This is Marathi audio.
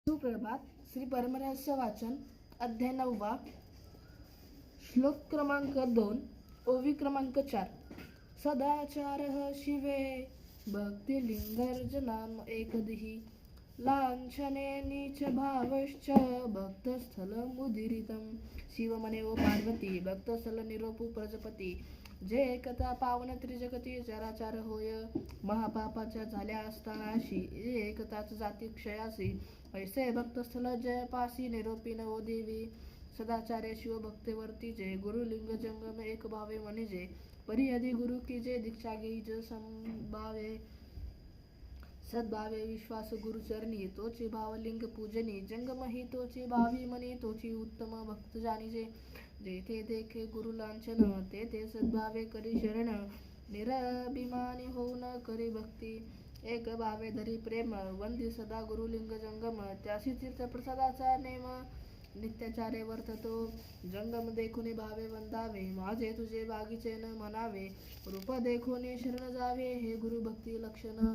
सुप्रभात. श्री परमरहस्य वाचन अध्याय 9, श्लोक क्रमांक 2, ओवी क्रमांक 4. सदाचारः शिवे भक्तिलिंगर्जनाम एकदिहि लांछने नीच भावश्च भक्तस्थलमुदीरितं. शिव म्हणे ओ पार्वती, भक्तस्थल निरोपू प्रजपती, जे एकता पावन त्रिजगती चराचार होय. महापापाच्या झाल्या असतानाशी एकताच जाती क्षयासी, ऐसे भक्तस्थल जयपासी निरोपीन ओ देवी. सदाचार्य शिव भक्तेवरती जे गुरुलिंग जंगम एक भावे म्हणजे, परी अधि गुरु की जे दीक्षा घेई ज संभावे. सद्भावे विश्वास गुरुचरणी, तोची भावलिंग पूजनी, जंगम ही तोची भावी मनी, तोची उत्तम भक्त जाणीजे. जेथे देखे गुरु लांछन, तेथे सद्भावे करी शरण, निरभिमानी होऊन करी भक्ती. एक भावे धरी प्रेम, वंदी सदा गुरुलिंग जंगम, त्यासी तीर्थ प्रसादाचा नेम. नित्याचारे वर्ततो जंगम देखुनी भावे वंदावे, माझे तुझे बागीचे न म्हणावे, रूप देखुनी शरण जावे, हे गुरु भक्ती लक्षण.